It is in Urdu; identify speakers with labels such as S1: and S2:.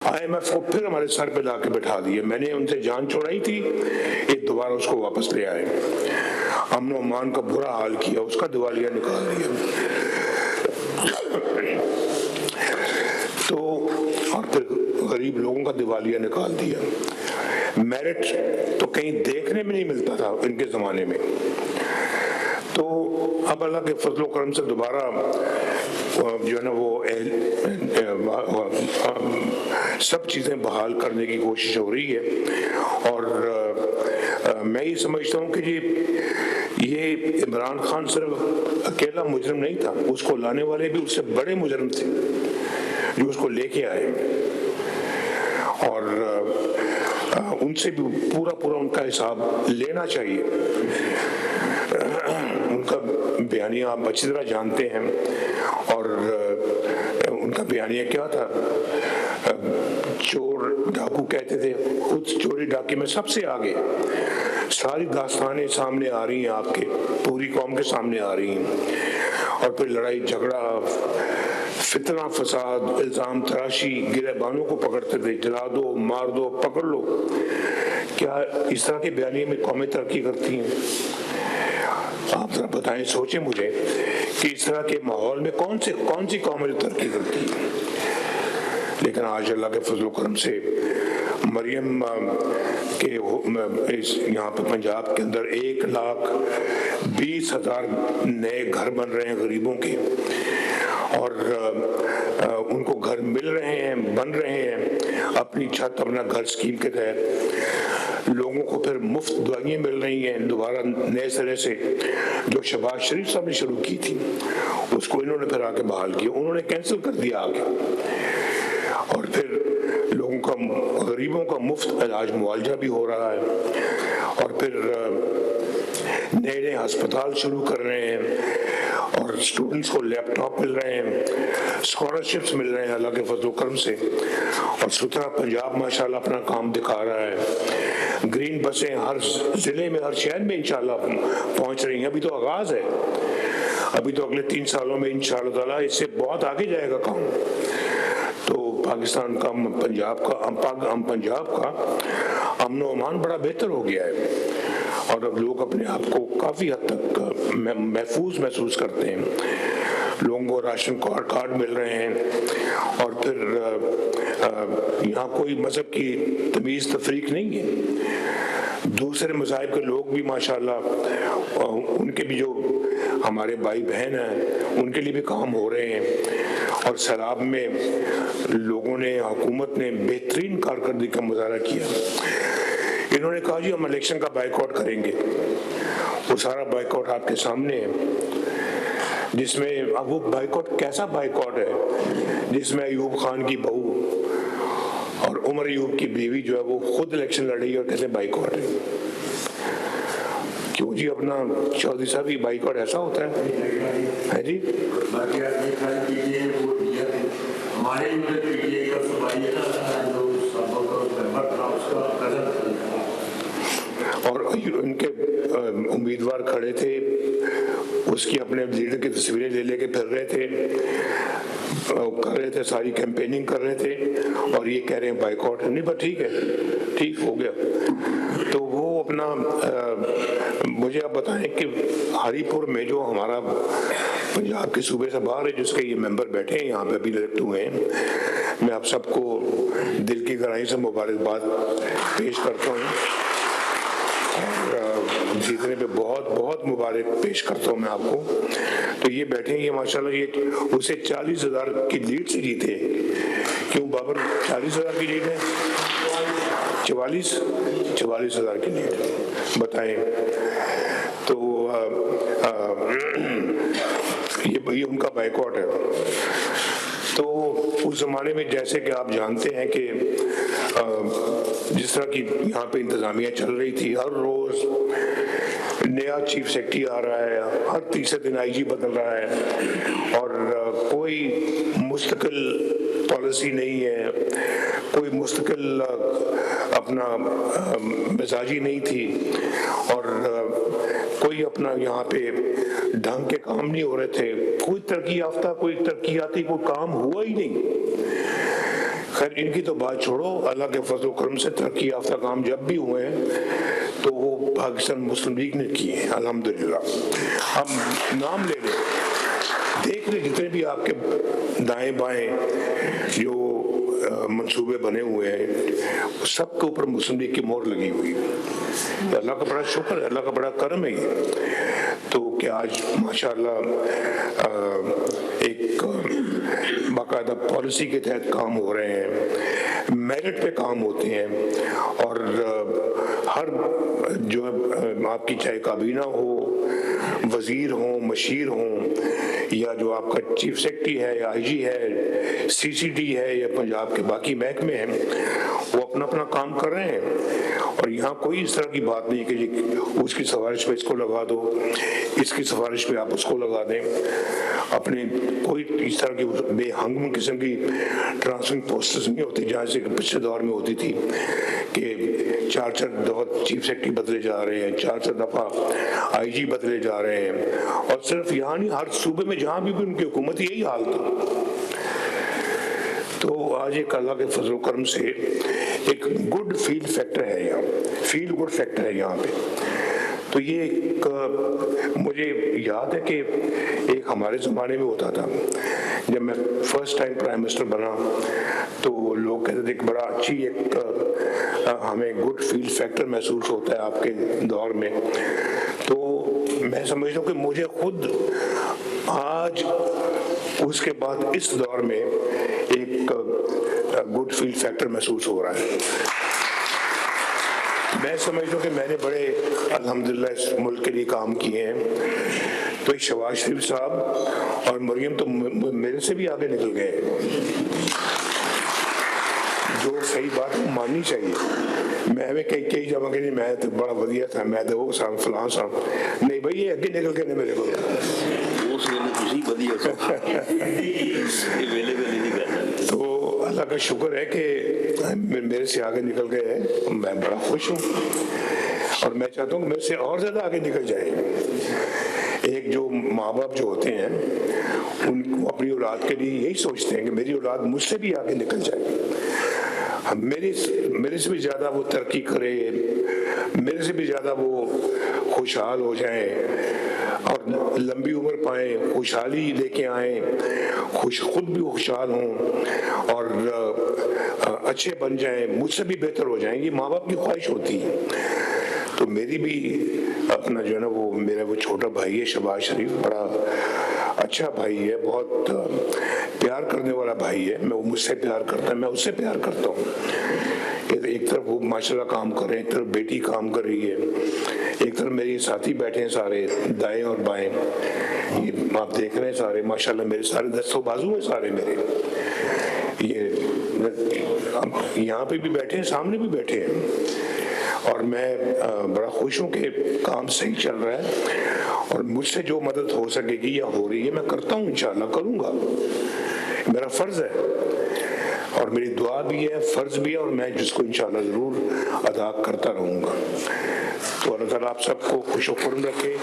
S1: IMF کو پھر ہمارے سر پہ لا کے بٹھا دیا. میں نے ان سے جان چھوڑائی تھی, یہ دوبارہ اس کو واپس لے آئے. امن و امان کا برا حال کیا, اس کا دیوالیہ نکال دیا. تو اور پھر غریب لوگوں کا دیوالیہ نکال دیا. میرٹ تو کہیں دیکھنے میں نہیں ملتا تھا ان کے زمانے میں. تو اب اللہ کے فضل و کرم سے دوبارہ جو ہے نا وہ سب چیزیں بحال کرنے کی کوشش ہو رہی ہے. اور میں یہ سمجھتا ہوں کہ جی یہ عمران خان صرف اکیلا مجرم نہیں تھا, اس کو لانے والے بھی اس سے بڑے مجرم تھے جو اس کو لے کے آئے, اور ان سے بھی پورا ان کا حساب لینا چاہیے. ان کا بیانیہ آپ اچھی طرح جانتے ہیں, اور ان کا بیانیہ کیا تھا؟ چور ڈاکو کہتے تھے, خود چوری ڈاکے میں سب سے آگے. ساری داستانیں سامنے آ رہی ہیں آپ کے, پوری قوم کے سامنے آ رہی ہیں. اور پھر لڑائی جھگڑا, فتنہ فساد, الزام تراشی, گرہبانوں کو پکڑتے تھے, جلا دو, مار دو, پکڑ لو. کیا اس طرح کے بیانیے میں قومیں ترقی کرتی ہیں؟ آپ ذرا بتائیں, سوچیں مجھے کہ اس طرح کے ماحول میں کون سی قومیں ترقی کرتی ہیں. لیکن آج اللہ کے فضل و کرم سے مریم کے یہاں پہ پنجاب کے اندر 1,20,000 نئے گھر بن رہے ہیں غریبوں کے, اور ان کو گھر مل رہے ہیں, بن رہے ہیں اپنی چھت اپنا گھر اسکیم کے تحت. لوگوں کو پھر مفت دوائیں مل رہی ہیں دوبارہ نئے سرے سے. جو شہباز شریف صاحب نے شروع کی تھی اس کو انہوں نے پھر آ کے بحال کیا, انہوں نے کینسل کر دیا آگے. اور پھر لوگوں کا, غریبوں کا مفت علاج معالجہ بھی ہو رہا ہے. اور پھر نئے ہسپتال شروع کر رہے ہیں, اور اسٹوڈنٹس کو لیپ ٹاپ مل رہے ہیں, اسکالرشپس مل رہے ہیں اللہ کے فضل و کرم سے. اور سترہ پنجاب ماشاءاللہ اپنا کام دکھا رہا ہے. گرین بسیں ہر ضلع میں, ہر شہر میں انشاءاللہ پہنچ رہی ہیں. ابھی تو آغاز ہے, ابھی تو اگلے 3 سالوں میں انشاءاللہ تعالیٰ اس سے بہت آگے جائے گا کام. تو پاکستان کا, پنجاب کا امن و امان بڑا بہتر ہو گیا ہے, اور اب لوگ اپنے آپ کو کافی حد تک محفوظ محسوس کرتے ہیں. لوگوں کو راشن کارڈ مل رہے ہیں, اور پھر یہاں کوئی مذہب کی تمیز تفریق نہیں ہے. دوسرے مذاہب کے لوگ بھی ماشاءاللہ, ان کے بھی جو ہمارے بھائی بہن ہیں ان کے لیے بھی کام ہو رہے ہیں. اور سیلاب میں لوگوں نے, حکومت نے بہترین کارکردگی کا مظاہرہ کیا. انہوں نے کہا جی ہم الیکشن کا بائیکاٹ کریں گے. وہ سارا بائیکاٹ آپ کے سامنے ہے, جس میں اب وہ بائیکاٹ کیسا بائیکاٹ ہے جس میں ایوب خان کی بہو اور عمر ایوب کی بیوی جو ہے وہ خود الیکشن لڑی اور کیسے بائیکاٹ ہے. کیوں جی اپنا چودھری صاحب, یہ بائیکاٹ ایسا ہوتا ہے جی. اور ان کے امیدوار کھڑے تھے, اس کی اپنے لیڈر کی تصویریں لے کے پھر رہے تھے, کر رہے تھے, ساری کیمپیننگ کر رہے تھے, اور یہ کہہ رہے ہیں بائیکاٹ. نہیں بس ٹھیک ہے, ٹھیک ہو گیا. تو وہ اپنا, مجھے آپ بتائیں کہ ہری پور میں جو ہمارا پنجاب کے صوبے سے باہر ہے, جس کے یہ ممبر بیٹھے ہیں یہاں پہ ابھی الیکٹ ہوئے ہیں, میں آپ سب کو دل کی گہرائی سے مبارکباد پیش کرتا ہوں, اور جیتنے پہ بہت مبارک پیش کرتا ہوں میں آپ کو. تو یہ بیٹھے ہیں, یہ ماشاءاللہ یہ اسے 40,000 کی لیڈ سے جیتے. کیوں بابر 40,000 کی لیڈ ہے؟ 44,000 کی لیڈ, بتائیں. تو یہ ان کا بائیکاٹ ہے. تو اس زمانے میں جیسے کہ آپ جانتے ہیں کہ جس طرح کی یہاں پہ انتظامیہ چل رہی تھی, ہر روز نیا چیف سیکرٹری آ رہا ہے, ہر تیسرے دن IG بدل رہا ہے, اور کوئی مستقل پالیسی نہیں ہے, کوئی مستقل اپنا مزاجی نہیں تھی, اور کوئی اپنا یہاں پہ ڈھنگ کے کام نہیں ہو رہے تھے. کوئی ترقی یافتہ, کوئی ترقیاتی کوئی کام ہوا ہی نہیں. خیر ان کی تو بات چھوڑو، اللہ کے فضل و کرم سے ترقی یافتہ کام جب بھی ہوئے ہیں تو وہ پاکستان مسلم لیگ نے کیے ہیں الحمدللہ. ہم نام لے لیں، دیکھ لیں جتنے بھی آپ کے دائیں بائیں جو منصوبے بنے ہوئے ہیں سب کے اوپر مسلم لیگ کی مہر لگی ہوئی ہے. اللہ کا بڑا شکر ہے، اللہ کا بڑا کرم ہے یہ تو کہ آج ماشاءاللہ ایک باقاعدہ پالیسی کے تحت کام ہو رہے ہیں، میرٹ پہ کام ہوتے ہیں، اور ہر جو آپ کی چاہے کابینہ ہو، وزیر ہوں، مشیر ہوں، یا جو آپ کا چیف سیکرٹری ہے یا آئی جی ہے، سی سی ڈی ہے یا پنجاب کے باقی محکمے ہیں، وہ اپنا اپنا کام کر رہے ہیں. اور یہاں کوئی اس طرح کی بات نہیں کہ اس کی سفارش پہ اس کو لگا دو، اس کی سفارش پہ آپ اس کو لگا دیں. اپنے کوئی اس طرح کی بے ہنگم قسم کی ٹرانسفرنگ پوسٹس نہیں ہوتی جہاں سے پچھلے دور میں ہوتی تھی کہ 4 دفعہ چیف سیکرٹری بدلے جا رہے ہیں، 4 دفعہ آئی جی بدلے جا رہے ہیں. اور صرف یہاں نہیں، ہر صوبے میں جہاں بھی ان کی حکومت یہی حال تھا. تو آج ایک اللہ کے فضل و کرم سے ایک گڈ فیل فیکٹر ہے یہاں، فیل گڈ فیکٹر ہے یہاں پہ. تو یہ ایک مجھے یاد ہے کہ ایک ہمارے زمانے میں ہوتا تھا جب میں فرسٹ ٹائم پرائم منسٹر بنا تو لوگ کہتے تھے کہ بڑا اچھی ایک ہمیں گڈ فیل فیکٹر محسوس ہوتا ہے آپ کے دور میں. تو میں سمجھتا ہوں کہ مجھے خود آج اس کے بعد اس دور میں ایک گڈ فیل فیکٹر محسوس ہو رہا ہے. میں سمجھتا ہوں کہ میں نے بڑے الحمدللہ اس ملک کے لیے کام کیے ہیں. تو شہباز شریف صاحب اور مریم تو میرے سے بھی آگے نکل گئے، جو صحیح بات ماننی چاہیے. میں ہمیں کئی جگہ کہ میں تو بڑا ودیا تھا، میں تو وہ صاحب فلاں صاحب، نہیں بھائی یہ آگے نکل کے میرے کو تو اللہ کا شکر ہے کہ میرے سے آگے نکل گئے ہیں. میں بڑا خوش ہوں اور میں چاہتا ہوں کہ میرے سے اور زیادہ آگے نکل جائے. ایک جو ماں باپ جو ہوتے ہیں ان کو اپنی اولاد کے لیے یہی سوچتے ہیں کہ میری اولاد مجھ سے بھی آگے نکل جائے، میرے سے بھی زیادہ وہ ترقی کرے، میرے سے بھی زیادہ وہ خوشحال ہو جائیں اور لمبی عمر پائیں، خوشحالی لے کے آئیں، خود بھی خوشحال ہوں اور اچھے بن جائیں، مجھ سے بھی بہتر ہو جائیں. یہ ماں باپ کی خواہش ہوتی ہے. تو میری بھی اپنا جو ہے نا وہ میرا وہ چھوٹا بھائی ہے شہباز شریف، بڑا اچھا بھائی ہے، بہت پیار کرنے والا بھائی ہے. وہ مجھ سے پیار کرتا ہے، میں اس سے پیار کرتا ہوں. ایک طرف وہ ماشاءاللہ کام کر رہے ہیں، ایک طرف بیٹی کام کر رہی ہے، ایک طرف میرے ساتھی بیٹھے ہیں سارے دائیں اور بائیں، یہ آپ دیکھ رہے ہیں سارے ماشاءاللہ میرے سارے دستوں بازو ہیں سارے میرے. یہ یہاں پہ بھی بیٹھے ہیں، سامنے بھی بیٹھے ہیں، اور میں بڑا خوش ہوں کہ کام صحیح چل رہا ہے اور مجھ سے جو مدد ہو سکے گی یا ہو رہی ہے میں کرتا ہوں، انشاءاللہ کروں گا. میرا فرض ہے اور میری دعا بھی ہے، فرض بھی ہے، اور میں جس کو انشاءاللہ ضرور ادا کرتا رہوں گا. تو اللہ تعالیٰ آپ سب کو خوش و خرم رکھے.